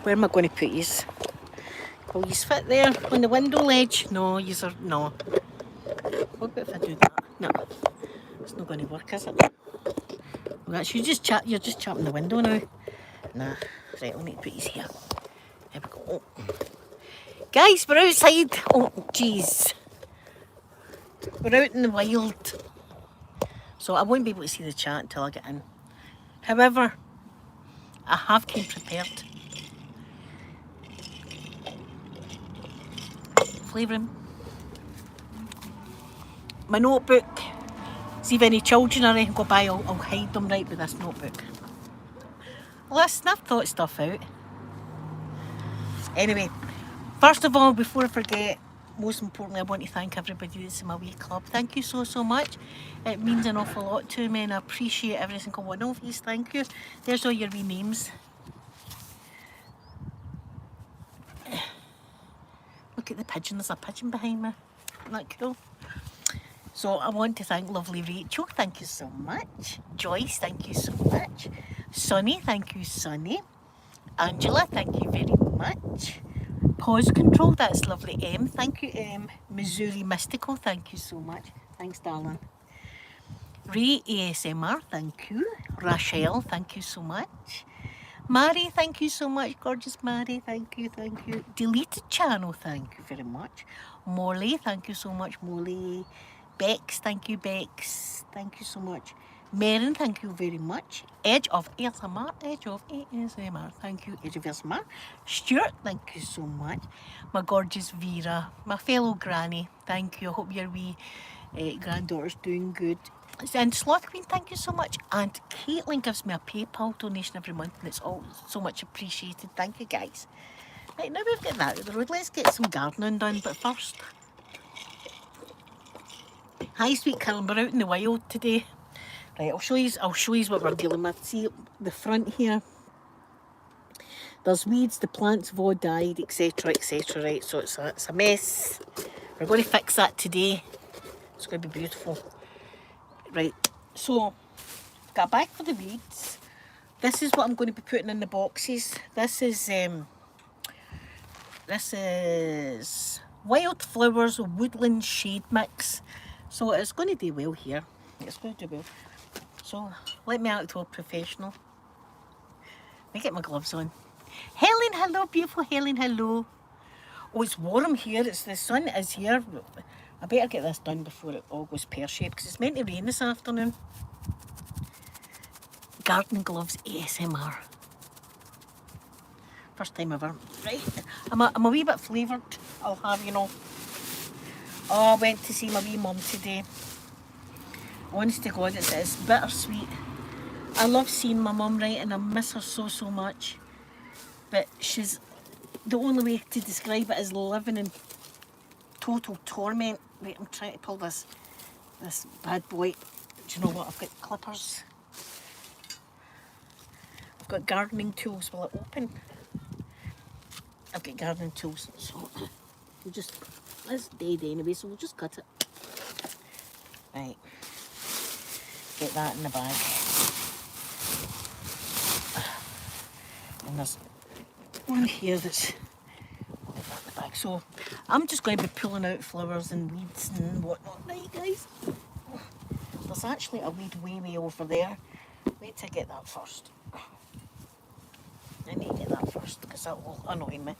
Where am I going to put yous? Will yous fit there on the window ledge? No, yous are, no. What about if I do that? No, it's not going to work, is it? Well, that's, you're just chapping the window now. Nah, right, I'll need to put yous here. There we go. Oh. Guys, we're outside. Oh, jeez. We're out in the wild. So I won't be able to see the chat until I get in. However, I have came prepared. Flavouring. My notebook. See if any children or anything go by, I'll hide them right with this notebook. Listen, I've thought stuff out. Anyway, first of all, before I forget, most importantly, I want to thank everybody that's in my wee club. Thank you so much. It means an awful lot to me and I appreciate every single one of you. Thank you. There's all your wee names. Look at the pigeon. There's a pigeon behind me. Isn't that cool? So I want to thank lovely Rachel. Thank you so much. Joyce, thank you so much. Sonny, thank you, Sonny. Angela, thank you very much. Pause control, that's lovely. M, thank you, M. Missouri Mystical, thank you so much. Thanks, darling. Ray ASMR, thank you. Rachel, thank you so much. Mary, thank you so much. Gorgeous Mary, thank you, thank you. Deleted channel, thank you very much. Molly, thank you so much, Molly. Bex, thank you, Bex. Thank you so much. Marin, thank you very much. Edge of ASMR, Edge of ASMR, thank you, Edge of ASMR. Stuart, thank you so much. My gorgeous Vera, my fellow granny, thank you. I hope your wee granddaughter's doing good. And Sloth Queen, thank you so much. And Caitlin gives me a PayPal donation every month and it's all so much appreciated. Thank you, guys. Right, now we've got that out of the road. Let's get some gardening done, but first. Hi, sweet Karen, we're out in the wild today. Right, I'll show you what we're dealing with. See the front here. There's weeds, the plants have all died, etc, etc. Right, so it's a mess. We're going to fix that today. It's going to be beautiful. Right, so got a bag for the weeds. This is what I'm going to be putting in the boxes. This is Wildflowers Woodland Shade Mix. So it's going to do well here. It's going to do well. So let me act all professional. Let me get my gloves on. Helen, hello, beautiful Helen, hello. Oh, it's warm here. The sun is here. I better get this done before it all goes pear-shaped because it's meant to rain this afternoon. Gardening gloves ASMR. First time ever. Right, I'm a wee bit flavoured. I'll have, you know. Oh, I went to see my wee mum today. Honest to God, it's bittersweet. I love seeing my mum, right, and I miss her so much. But she's, the only way to describe it is living in total torment. Wait, I'm trying to pull this bad boy. Do you know what? I've got clippers. I've got gardening tools. Will it open? I've got gardening tools. So we'll just, it's dead anyway, so we'll just cut it. Right. Get that in the bag. And there's one here that's in the bag. So I'm just going to be pulling out flowers and weeds and whatnot. Right, guys? There's actually a weed way over there. Wait till I get that first. I need to get that first because that will annoy me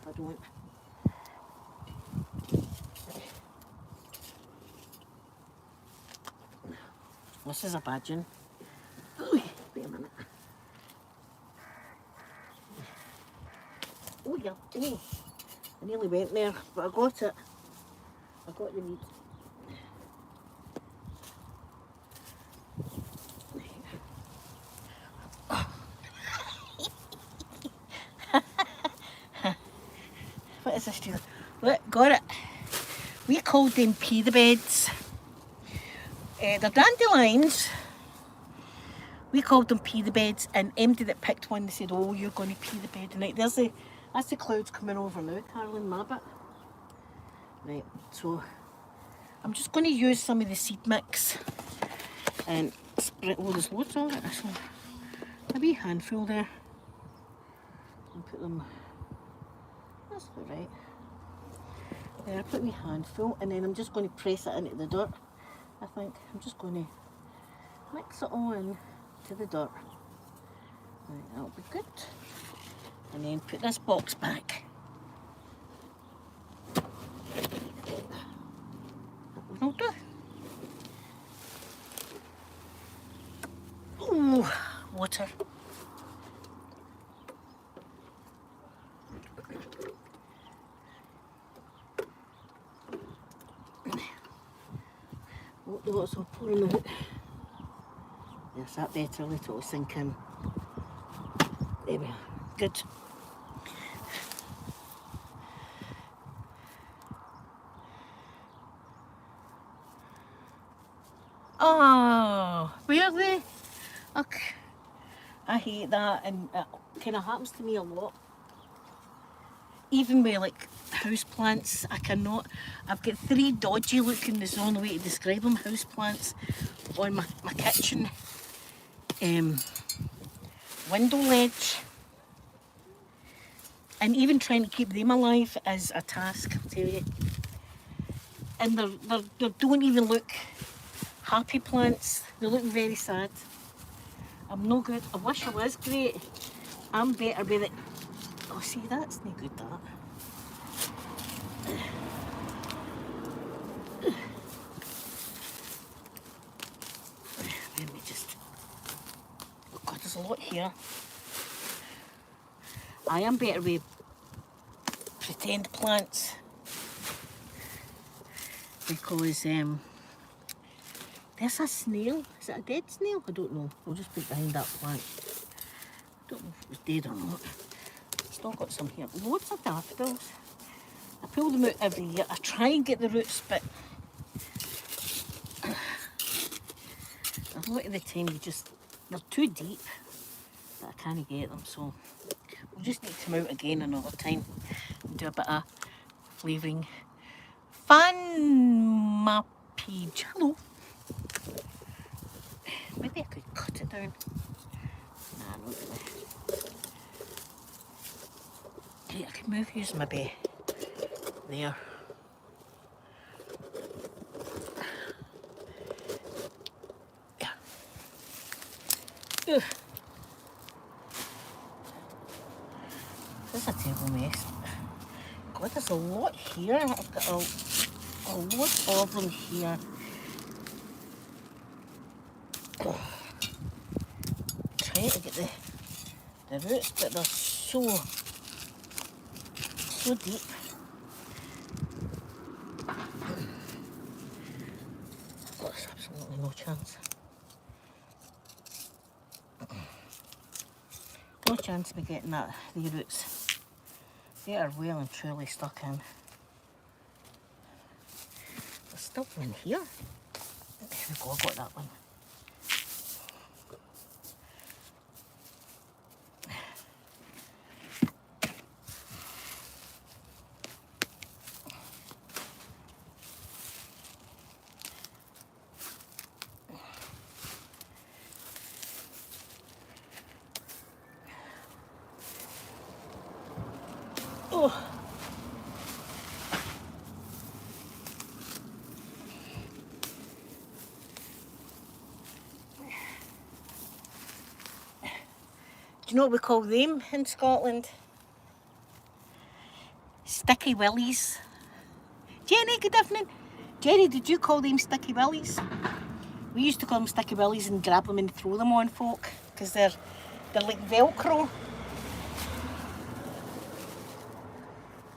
if I don't. This is a badging. Wait a minute. Oh yeah, oh, I nearly went there, but I got it. I got the weed. What is this? Look, got it. We called them pea the beds. They're dandelions. We called them pea the beds, and MD that picked one, they said, oh, you're going to pea the bed tonight. That's the clouds coming over now, Carolyn Mabbott. Right, so I'm just going to use some of the seed mix and spread. Oh, there's loads of it. So a wee handful there. and put them, that's about right. There, I put a wee handful, and then I'm just going to press it into the dirt. I think I'm just going to mix it all in to the dirt. Right, that'll be good. And then put this box back. That one will do. Oh, water. Oh, the water's all pouring out. Yes, that better, let it all sink in. There we are. Good. Oh, really? Okay. I hate that, and it kind of happens to me a lot. Even with like house plants, I cannot. I've got 3 dodgy looking, there's the only way to describe them, house plants on my kitchen window ledge. And even trying to keep them alive is a task, I'll tell you. And they don't even look happy plants, they look very sad. I'm no good. I wish I was great. I'm better with it. Oh, see, that's no good, that. Let me just... Oh God, there's a lot here. I am better with pretend plants. Because there's a snail. Is it a dead snail? I don't know. I'll just put it behind that plant. I don't know if it was dead or not. Still got some here. Loads of daffodils. I pull them out every year. I try and get the roots, but a lot of the time they're too deep that I can't get them. So we'll just need to come out again another time and do a bit of flavouring. Fan my page. Hello. Maybe I could cut it down. Nah, not really. Okay, I could move yours maybe there. Yeah. Ugh. This is a terrible mess. God, there's a lot here. I've got a lot of them here. Trying to get the roots, but they're so deep. There's absolutely no chance. No chance of me getting the roots. They are well and truly stuck in. There's still one in here. There we go, I got that one. Oh. Do you know what we call them in Scotland? Sticky willies. Jenny, good evening. Jenny, did you call them sticky willies? We used to call them sticky willies and grab them and throw them on folk because they're like Velcro.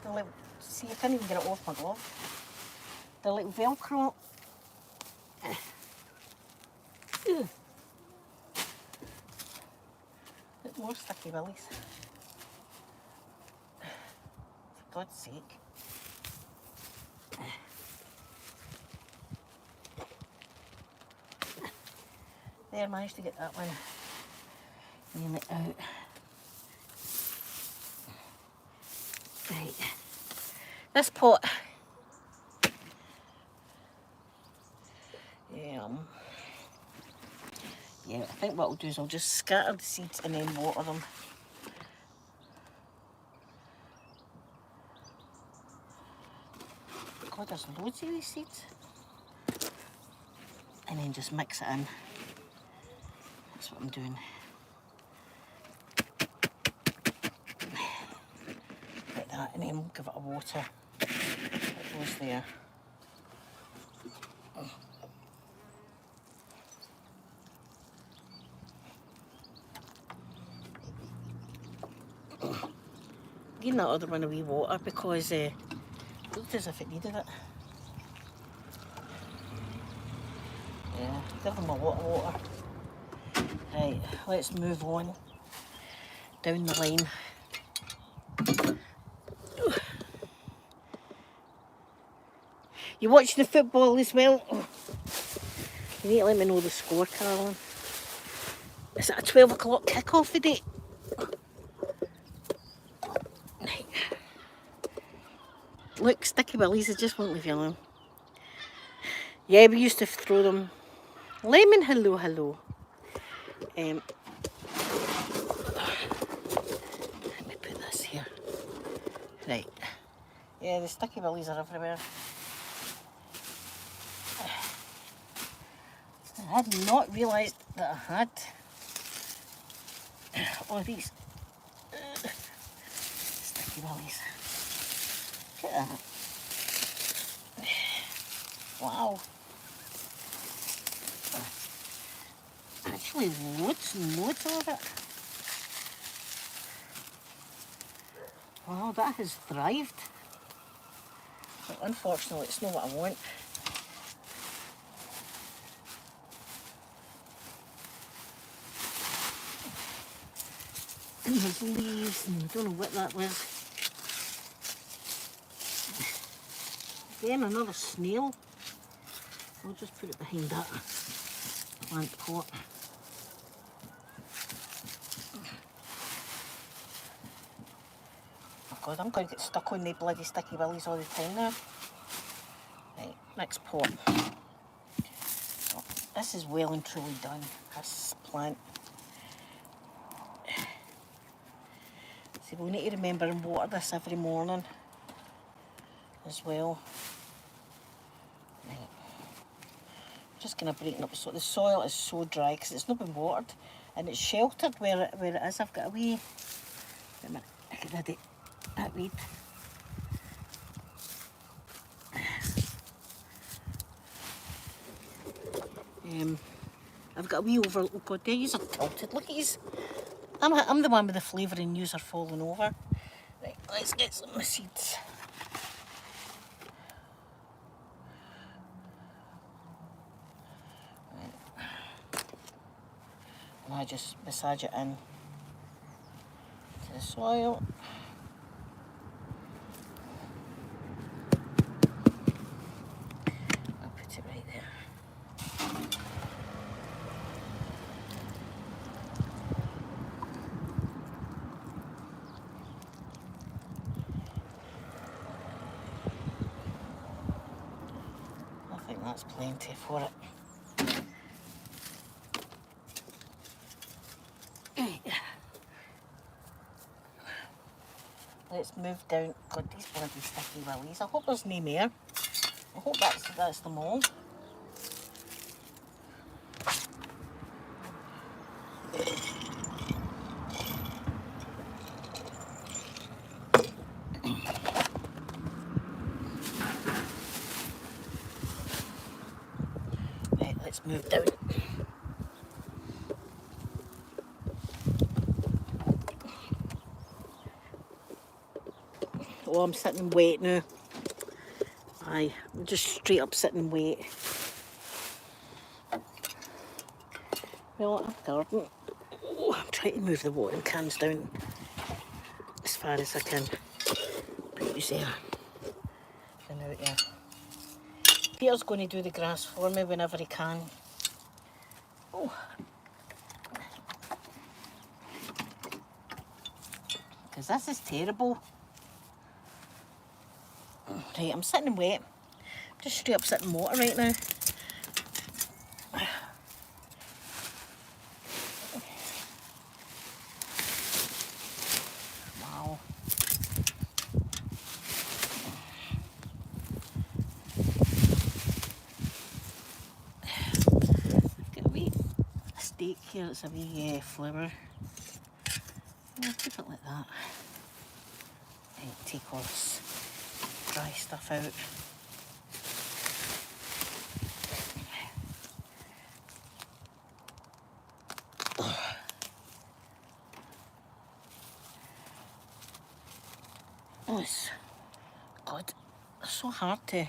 They're like, see, I can't even get it off my glove. They're like Velcro. Look, more sticky willies. For God's sake. There, managed to get that one. Nail it out. Right. This pot. Yeah, I think what I'll do is I'll just scatter the seeds and then water them. God, there's loads of these seeds. And then just mix it in. That's what I'm doing. Like that, and then we'll give it a water. It goes there. Giving that other one a wee water because it looked as if it needed it. Yeah, give them a lot of water. Right, let's move on down the line. You watching the football as well? You need to let me know the score, Carolyn. Is it a 12 o'clock kick-off today? Right. Look, Sticky Willies, I just won't leave you alone. Yeah, we used to throw them. Lemon, hello, hello. Let me put this here. Right. Yeah, the Sticky Willies are everywhere. I had not realised that I had all these Sticky Willies. Look at that. Wow. Actually, loads and loads of it. Wow, that has thrived. But unfortunately, it's not what I want. And there's leaves, and I don't know what that was. Again, another snail. I'll just put it behind that plant pot. Oh God, I'm going to get stuck on the bloody Sticky Willies all the time now. Right, next pot. Oh, this is well and truly done, this plant. See, we need to remember and water this every morning as well. Right. Just going to break up. So the soil is so dry because it's not been watered and it's sheltered where it is. I've got a wee. Wait a minute, I can edit that weed. I've got a wee over. Oh God, these are tilted. Look at these. I'm the one with the flavouring. Yous are falling over. Right, let's get some of the seeds. And I just massage it in to the soil. I'll put it right there. I think that's plenty for it. Let's move down. God, these bloody Sticky Willies. I hope there's no more. I hope that's them all. Right, let's move down. Oh, I'm sitting wet now. Aye, I'm just straight up sitting wet. Well, I've garden. Oh, I'm trying to move the watering cans down as far as I can. Put these there. And out there. Peter's going to do the grass for me whenever he can. Oh. Because this is terrible. Right, I'm sitting wet. I'm just straight up sitting water right now. Wow. break here. It's a wee flower. I'll keep it like that. And take all this dry stuff out. Oh, it's, God, it's so hard to...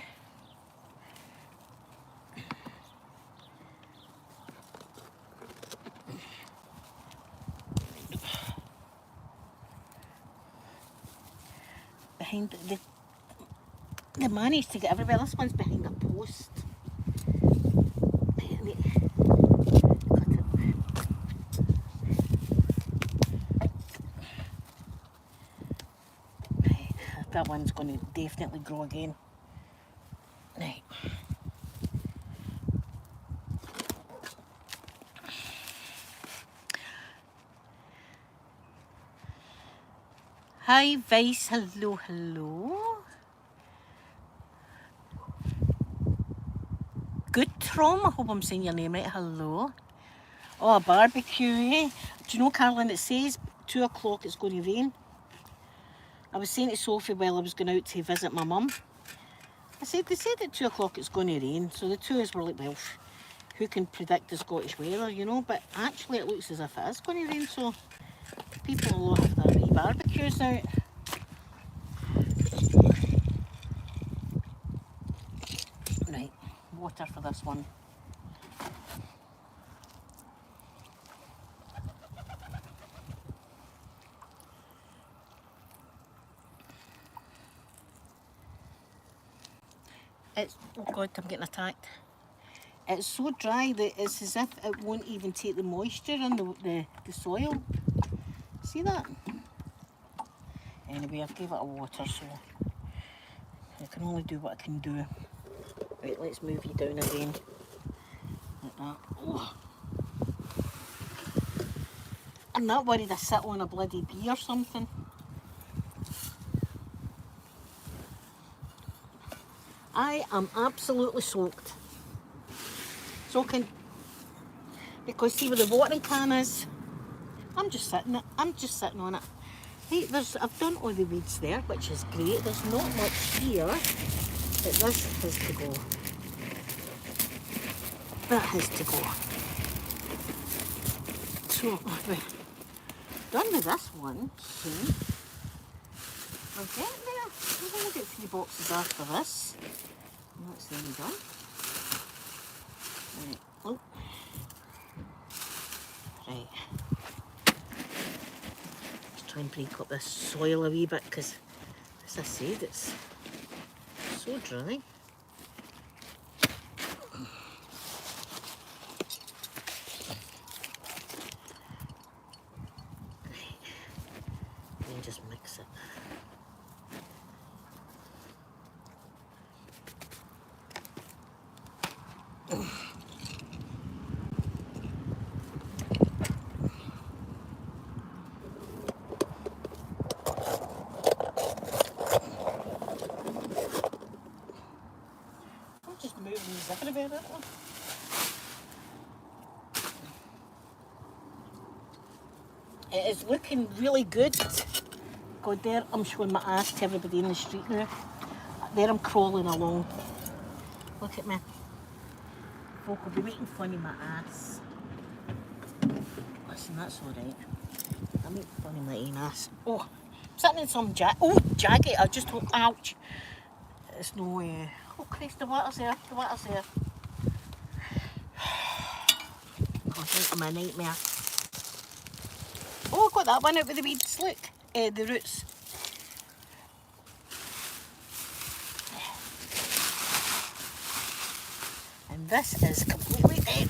Behind they managed to get everywhere. This one's behind a post. That one's going to definitely grow again. Right. Hi, Vice. Hello, hello. Good Trom. I hope I'm saying your name right. Hello. Oh, a barbecue, eh? Do you know, Carolyn, it says 2 o'clock it's going to rain. I was saying to Sophie while I was going out to visit my mum. They said at 2 o'clock it's going to rain. So the two of us were like, well, who can predict the Scottish weather, you know? But actually it looks as if it is going to rain, so people will have their wee barbecues out. Right, water for this one. It's, oh God, I'm getting attacked. It's so dry that it's as if it won't even take the moisture in the soil. See that? Anyway, I've gave it a water, so I can only do what I can do. Right, let's move you down again. Like that. Oh. I'm not worried I sit on a bloody bee or something. I am absolutely soaked. Soaking. Because see where the watering can is, I'm just sitting on it. Hey, I've done all the weeds there, which is great. There's not much here, but this has to go. That has to go. So, we're done with this one soon. We're getting there. We've only got 3 boxes after this. And that's then done. Right. Oh. Right. Let's try and break up this soil a wee bit because, as I said, it's so dry. Right. And just mix it. Everywhere, that one. It is looking really good. God, there I'm showing my ass to everybody in the street now. There I'm crawling along. Look at me. Folk will be making fun of my ass. Listen, that's alright. I make fun of my own ass. Oh, sitting in some jacket. I just thought, ouch. It's no way. Oh Christ, the water's there. The water's there. I think I'm a nightmare. Oh, I got that one out with the weeds, look. The roots. And this is completely dead.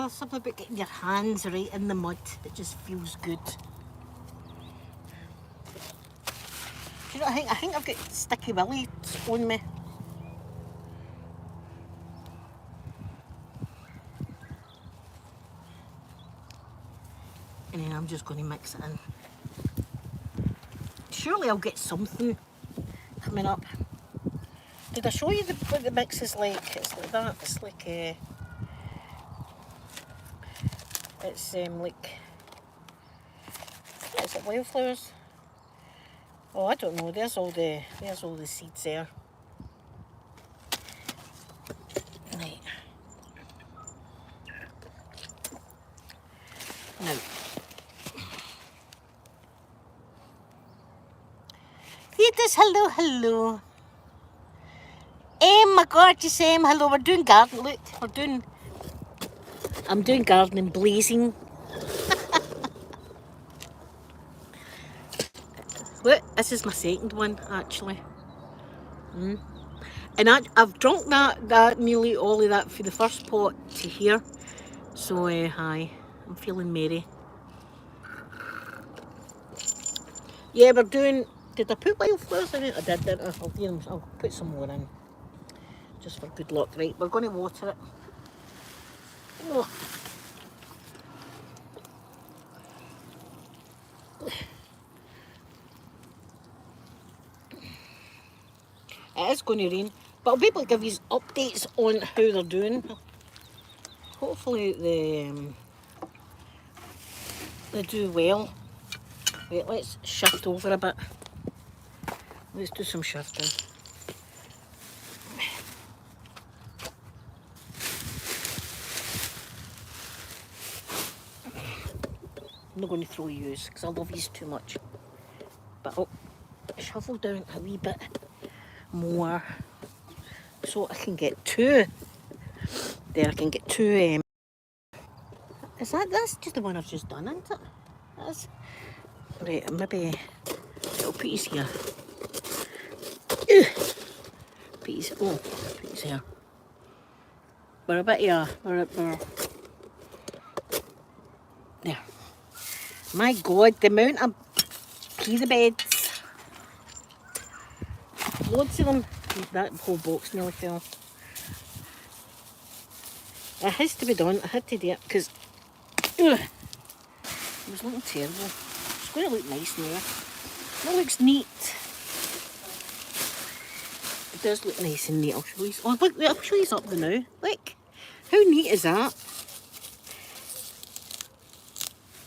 there's something about getting your hands right in the mud. It just feels good. Do you know, I think I've got sticky willies on me. And then I'm just going to mix it in. Surely I'll get something coming up. Did I show you what the mix is like? It's like that. It's like it's like, is it wildflowers? Oh, I don't know. There's all the seeds there. Right. Now, Theatres, hello. My gorgeous hello. We're doing garden. Look, I'm doing gardening blazing. Look, this is my second one actually. And I've drunk that nearly all of that for the first pot to here. So hi, I'm feeling merry. Yeah, we're doing. Did I put wildflowers in it? I did, didn't I? I'll put some more in. Just for good luck. Right, we're going to water it. Oh. It is going to rain, but I'll be able to give you updates on how they're doing. Hopefully they do well. Wait, let's shift over a bit. Let's do some shifting. I'm not going to throw yous because I love yous too much. But I'll shovel down a wee bit more so I can get two. There, I can get two. That's just the one I've just done, isn't it? That's right. Maybe I'll put these here. Put these here. We're a bit here. We're there. My God, the amount of pea beds. Loads of them. That whole box nearly fell. It has to be done. I had to do it because it was looking terrible. It's going to look nice now. That looks neat. It does look nice and neat. I'll show you. Oh, look, I'll show you something now. Look, how neat is that?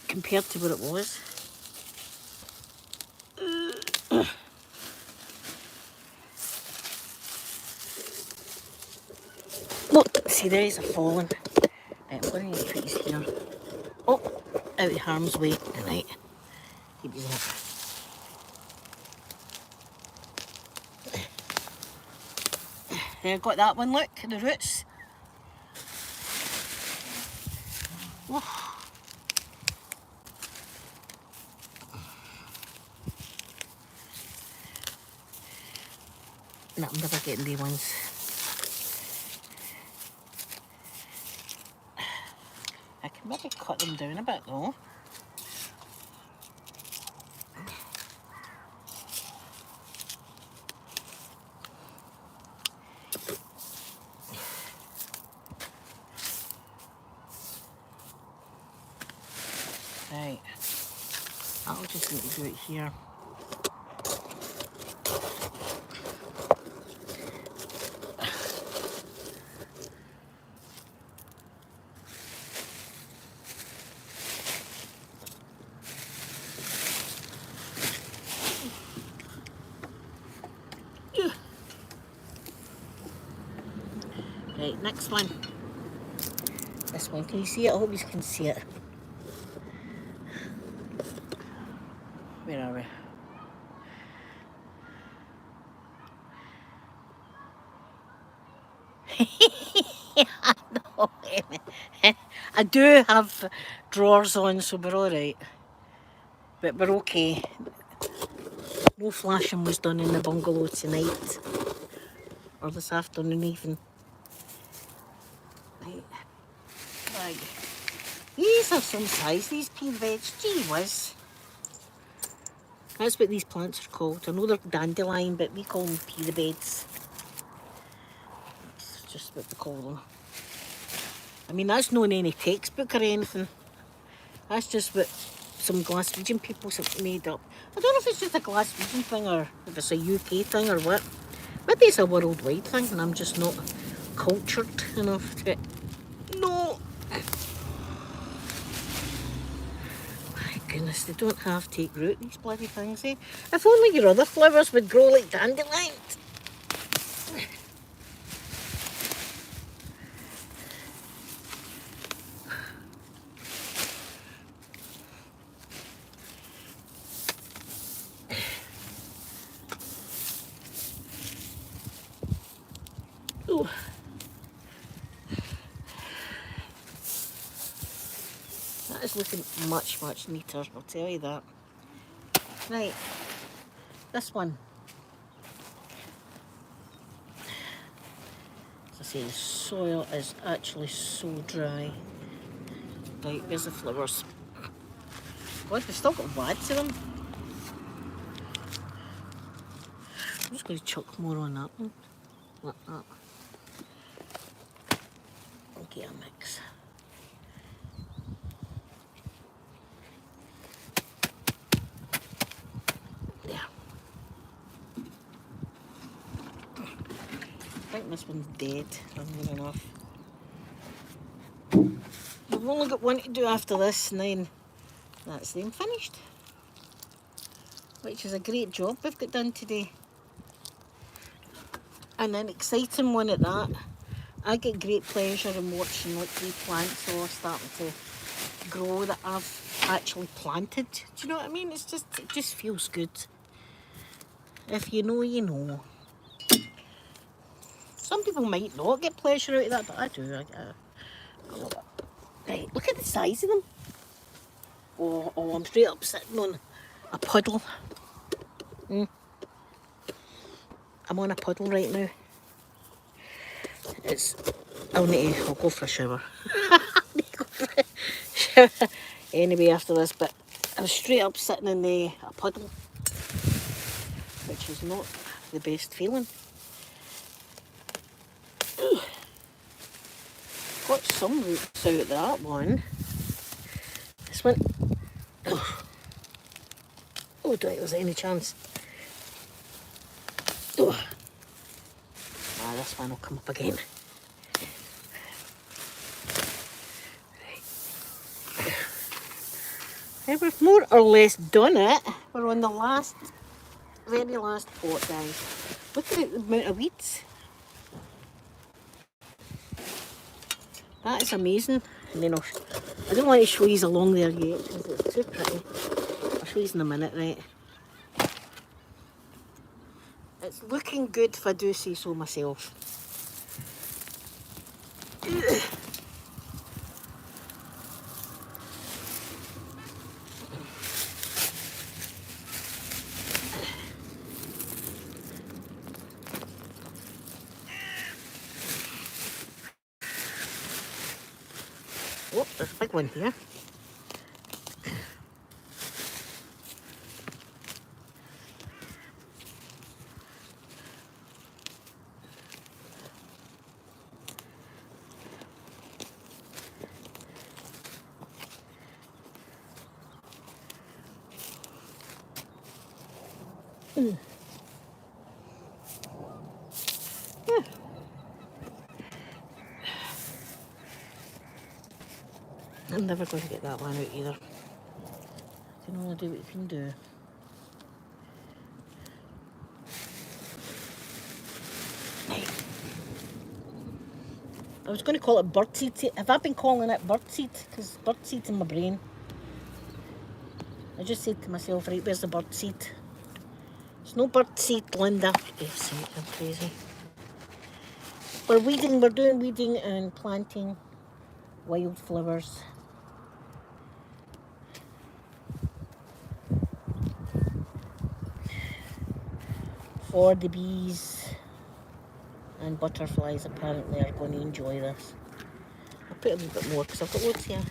Compared to what it was. Look, see, there is a fallen. Right, I'm going to put these here. Oh, out of harm's way. Right, keep these up. There, got that one, look, the roots. Oh. No, I'm never getting these ones. I can maybe cut them down a bit though. Right, I'll just need to do it here. Right, next one. This one, can you see it? I hope you can see it. Where are we? I know. I do have drawers on, so we're alright. But we're okay. No flashing was done in the bungalow tonight. Or this afternoon even. Right. Right. These are some size, these pea veg. Gee whiz. That's what these plants are called. I know they're dandelion, but we call them pea beds. That's just what we call them. I mean, that's not in any textbook or anything. That's just what some Glaswegian people have made up. I don't know if it's just a Glaswegian thing or if it's a UK thing or what. Maybe it's a worldwide thing and I'm just not cultured enough to know. My goodness, they don't have to take root, these bloody things, eh? If only your other flowers would grow like dandelions. Ooh. That is looking much, much neater, I'll tell you that. Right, this one. As I say, the soil is actually so dry. Right, there's the flowers. God, they've still got wads in them. I'm just going to chuck more on that one, like that. Okay, a mix. There. I think this one's dead, funnily enough. We've only got one to do after this, and then that's them finished. Which is a great job we've got done today. And an exciting one at that. I get great pleasure in watching like the plants all starting to grow that I've actually planted. Do you know what I mean? It just feels good. If you know, you know. Some people might not get pleasure out of that, but I do. I love it. Right, look at the size of them. Oh, I'm straight up sitting on a puddle. I'm on a puddle right now. I'll go for a shower. Anyway after this, but I'm straight up sitting in a puddle, which is not the best feeling. Got some roots out of that one. This one, oh, don't think there's any chance. Oh. This one will come up again. Right. We've more or less done it. We're on the very last pot, guys. Look at the amount of weeds. That is amazing. And then I don't want to show you along there yet because it's too pretty. I'll show you in a minute, right? It's looking good if I do say so myself. Oh, there's a big one here. Yeah. I'm never going to get that one out either. You can only do what you can do. I was going to call it birdseed. Have I been calling it birdseed? Because birdseed's in my brain. I just said to myself, right, where's the birdseed? There's no birdseed, Linda. Yes, I'm crazy. We're doing weeding and planting wildflowers. For the bees and butterflies apparently are going to enjoy this. I'll put a little bit more because I've got loads here.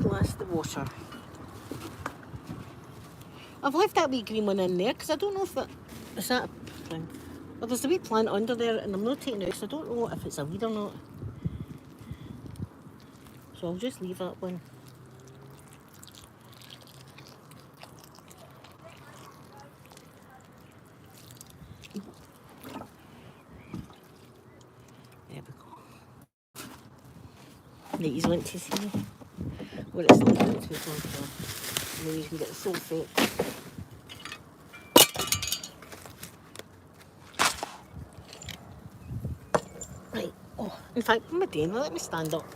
That's the water. I've left that wee green one in there because I don't know if that... Is that a thing? Well, there's a wee plant under there and I'm not taking it out, so I don't know if it's a weed or not. So I'll just leave that one. There we go. Right, you want to see what it's like in 2.4. And then you can get the sulphate. Right, oh, in fact, what am I doing? Let me stand up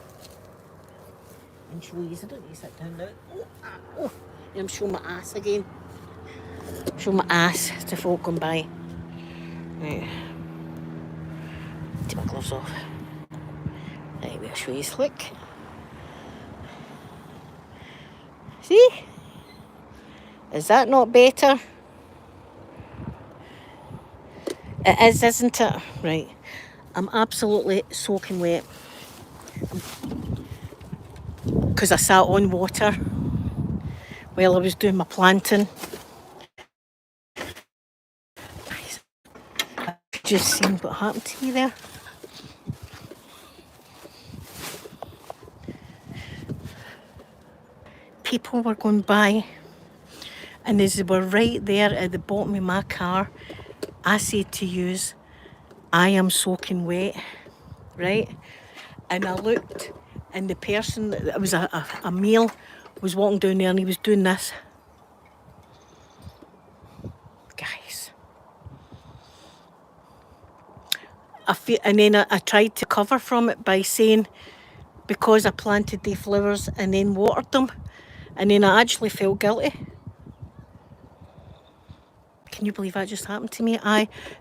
and show you. I don't need to sit down now. Oh, and I'm showing my ass again. Show my ass to folk going by. Right. Take my gloves off. Right, we'll show you. Look. See? Is that not better? It is, isn't it? Right. I'm absolutely soaking wet. Because I sat on water while I was doing my planting. I've just seen what happened to me there. People were going by, and as they were right there at the bottom of my car, I said to yous, I am soaking wet, right? And I looked, and the person, it was a male, was walking down there and he was doing this. Guys. And then I tried to cover from it by saying, because I planted the flowers and then watered them, and then I actually felt guilty. Can you believe that just happened to me?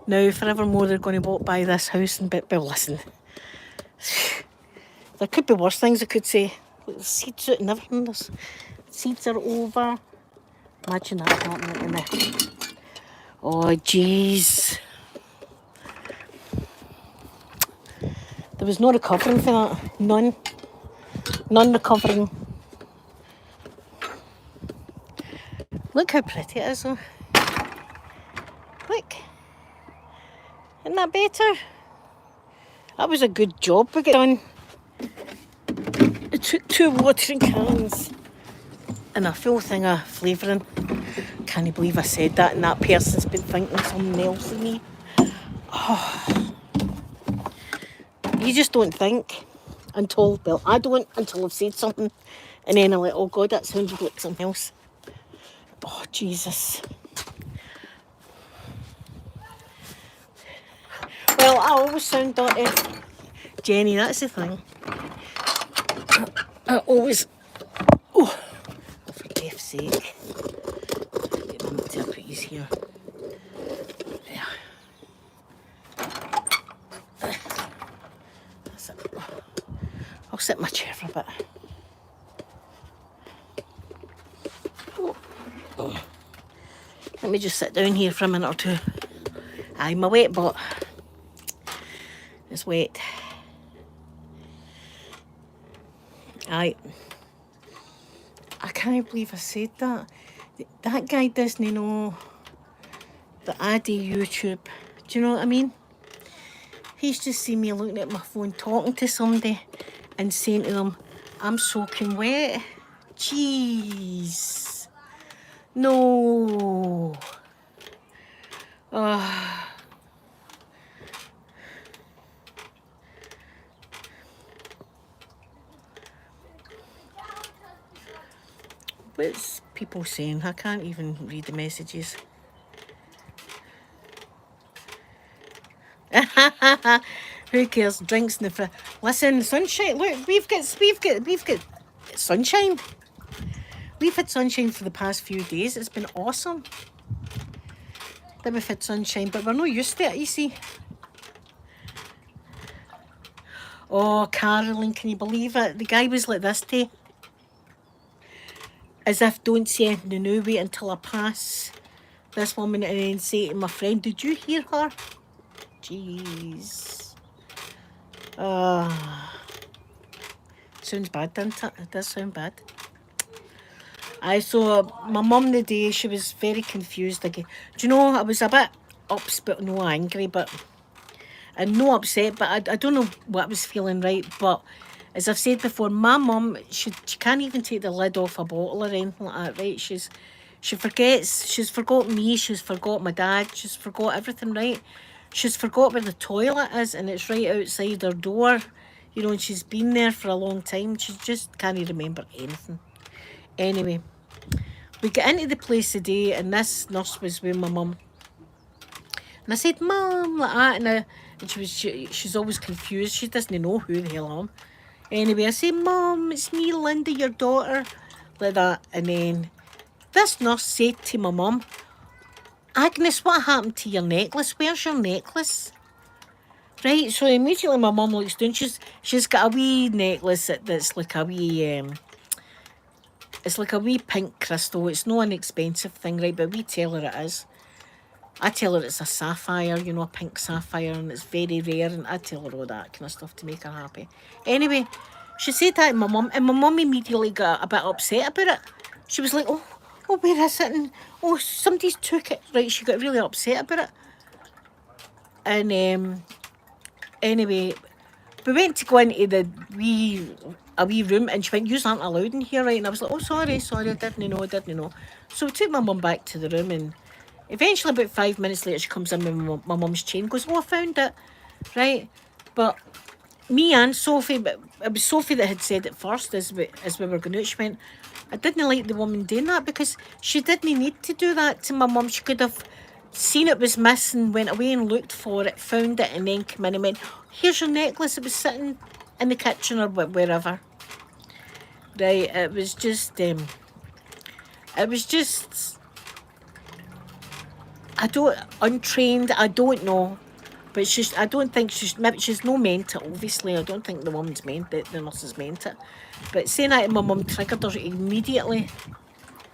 Now forevermore they're going to walk by this house and well, listen. There could be worse things I could say. Look, the seeds out and everything. The seeds are over. Imagine that happening to me. Oh, jeez. There was no recovering for that. None. None recovering. Look how pretty it is though. Look. Isn't that better? That was a good job we got done. It took 2 watering cans and a full thing of flavouring. Can't believe I said that and that person's been thinking something else of me. Oh. You just don't think until, well, I don't until I've said something and then I'm like, oh God, that sounded like something else. Oh, Jesus. Well, I always sound dirty. Jenny, that's the thing. I always... Oh, for God's sake. Get my interpreters here. There. That's it. I'll sit in my chair for a bit. Oh. Let me just sit down here for a minute or two. Aye, my wet butt. It's wet. Aye. I can't believe I said that. That guy doesn't know that I do YouTube. Do you know what I mean? He's just seen me looking at my phone talking to somebody and saying to them, I'm soaking wet. Jeez. No. What's people saying? I can't even read the messages. Who cares? Drinks in the fridge. Listen, sunshine. Look, we've got sunshine. We've had sunshine for the past few days. It's been awesome that we've had sunshine, but we're not used to it, you see. Oh, Carolyn, can you believe it? The guy was like this to, as if don't say anything now, wait until I pass this woman and then say to my friend, did you hear her? Jeez. Sounds bad, doesn't it? It does sound bad. I saw my mum the day, she was very confused again. Do you know, I was a bit upset, but no angry, but and no upset, but I don't know what I was feeling, right? But as I've said before, my mum, she can't even take the lid off a bottle or anything like that, right? She forgets, she's forgot me, she's forgot my dad, she's forgot everything, right? She's forgot where the toilet is, and it's right outside her door, you know, and she's been there for a long time. She just can't remember anything. Anyway, we got into the place today, and this nurse was with my mum. And I said, Mum, like that, and she's always confused. She doesn't know who the hell I am. Anyway, I say, Mum, it's me, Linda, your daughter, like that. And then this nurse said to my mum, Agnes, what happened to your necklace? Where's your necklace? Right, so immediately my mum looks down. She's got a wee necklace that's like a wee, it's like a wee pink crystal. It's not an expensive thing, right? But we tell her it is. I tell her it's a sapphire, you know, a pink sapphire, and it's very rare, and I tell her all that kind of stuff to make her happy. Anyway, she said that to my mum, and my mum immediately got a bit upset about it. She was like, oh, where is it? And, oh, somebody's took it. Right, she got really upset about it. And anyway, we went to go into a wee room, and she went, you aren't allowed in here, right? And I was like, oh, sorry, I didn't know. So we took my mum back to the room, and eventually, about 5 minutes later, she comes in with my mum's chain, goes, oh, I found it, right? But me and Sophie, but it was Sophie that had said it first as we were going out. She went, I didn't like the woman doing that, because she didn't need to do that to my mum. She could have seen it was missing, went away and looked for it, found it, and then come in and went, here's your necklace. It was sitting in the kitchen or wherever. Right, it was just, untrained, I don't know. But I don't think she's no meant it, obviously. I don't think the woman's meant it, the nurse has meant it. But saying that, my mum triggered her immediately,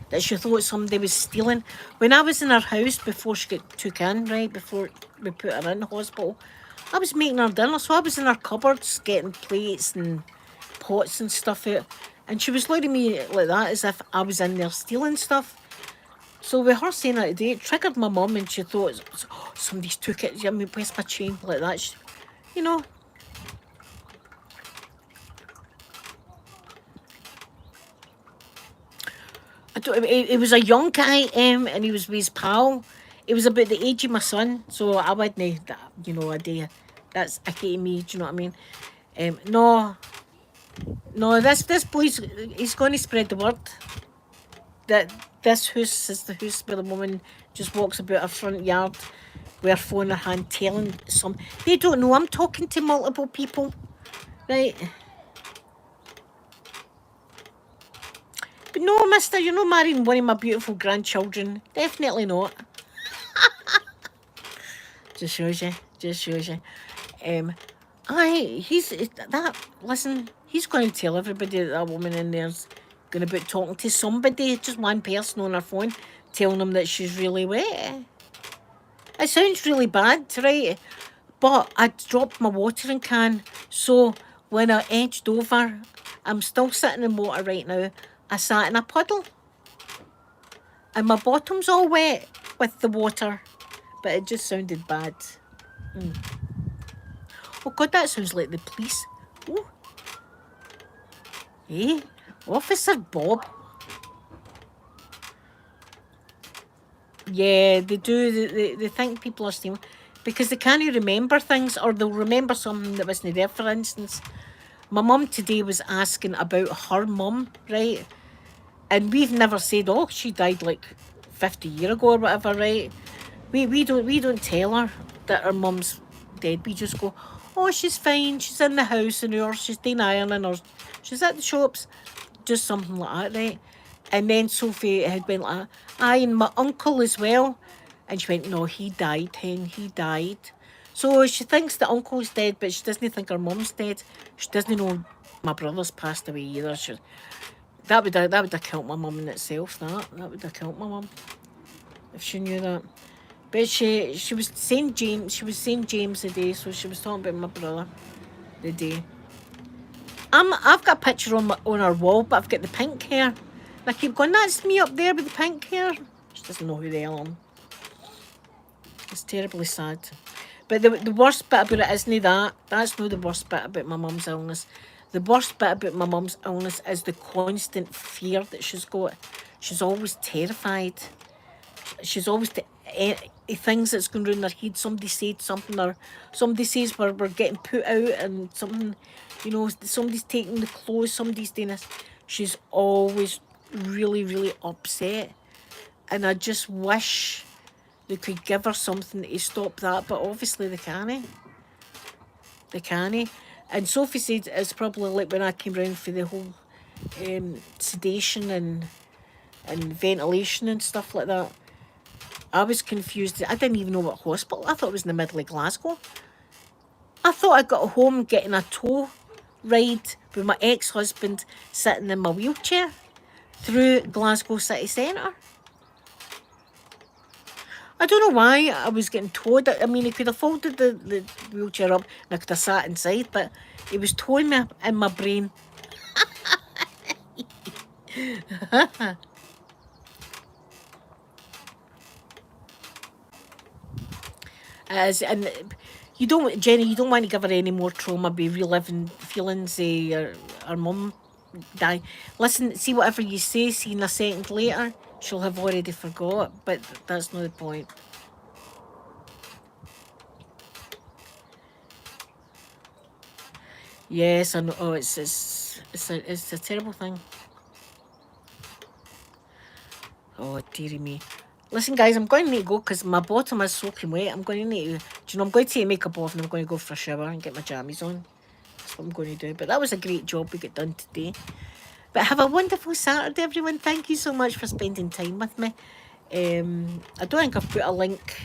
that she thought somebody was stealing. When I was in her house before she got took in, right, before we put her in the hospital, I was making her dinner, so I was in her cupboards getting plates and pots and stuff out. And she was looking at me like that, as if I was in there stealing stuff. So with her saying that today, it triggered my mum, and she thought, oh, somebody's took it. I mean, where's my chain? Like that. She, you know. It was a young guy, and he was with his pal. He was about the age of my son, so I wouldn't, you know, that's a kid to me, do you know what I mean? No, this boy's, he's going to spread the word that this house is the house where the woman just walks about her front yard with her phone in her hand telling some. They don't know I'm talking to multiple people, right? But no, mister, you're not marrying one of my beautiful grandchildren. Definitely not. Just shows you. Listen, he's going to tell everybody that woman in there's going to be talking to somebody, just one person on her phone, telling them that she's really wet. It sounds really bad, right? But I dropped my watering can, so when I edged over, I'm still sitting in water right now, I sat in a puddle. And my bottom's all wet with the water, but it just sounded bad. Oh God, that sounds like the police. Oh. Hey, Officer Bob. Yeah, they do. They think people are stealing because they can't remember things, or they'll remember something that wasn't there. For instance, my mum today was asking about her mum, right? And we've never said, oh, she died like 50 years ago or whatever, right? We don't tell her that her mum's dead. We just go, oh, she's fine. She's in the house, and or she's doing ironing, or she's at the shops, just something like that, right? And then Sophie had been like, aye, and my uncle as well. And she went, no, he died, hen, he died. So she thinks the uncle's dead, but she doesn't think her mum's dead. She doesn't know my brother's passed away either. That would have killed my mum in itself, that would have killed my mum if she knew that. But she was St. James the day, so she was talking about my brother the day. I've got a picture on our wall, but I've got the pink hair. I keep going, that's me up there with the pink hair. She doesn't know who the hell I am. It's terribly sad. But the worst bit about it isn't that. That's not the worst bit about my mum's illness. The worst bit about my mum's illness is the constant fear that she's got. She's always terrified. She's always things that's going around her head. Somebody said something, or somebody says we're getting put out and something, you know, somebody's taking the clothes, somebody's doing this. She's always really, really upset. And I just wish they could give her something to stop that, but obviously they can't. They can't. And Sophie said it's probably like when I came round for the whole sedation and ventilation and stuff like that. I was confused. I didn't even know what hospital. I thought it was in the middle of Glasgow. I thought I got home getting a tow ride with my ex-husband sitting in my wheelchair through Glasgow city centre. I don't know why I was getting towed. I mean, he could have folded the wheelchair up and I could have sat inside, but he was towing me in my brain. And you don't, Jenny, you don't want to give her any more trauma by reliving feelings her mum died. Listen, see whatever you say, see in a second later, she'll have already forgot, but that's not the point. Yes, I know. Oh, it's a terrible thing. Oh, dearie me. Listen, guys, I'm going to need to go because my bottom is soaking wet. I'm going to need to, do you know, I'm going to take makeup off and I'm going to go for a shower and get my jammies on. That's what I'm going to do. But that was a great job we got done today. But have a wonderful Saturday, everyone. Thank you so much for spending time with me. I don't think I've put a link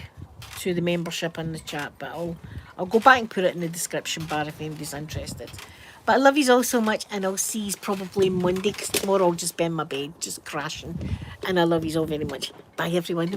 to the membership in the chat, but I'll go back and put it in the description bar if anybody's interested. But I love you all so much, and I'll see you probably Monday, because tomorrow I'll just be in my bed, just crashing. And I love you all very much. Bye, everyone.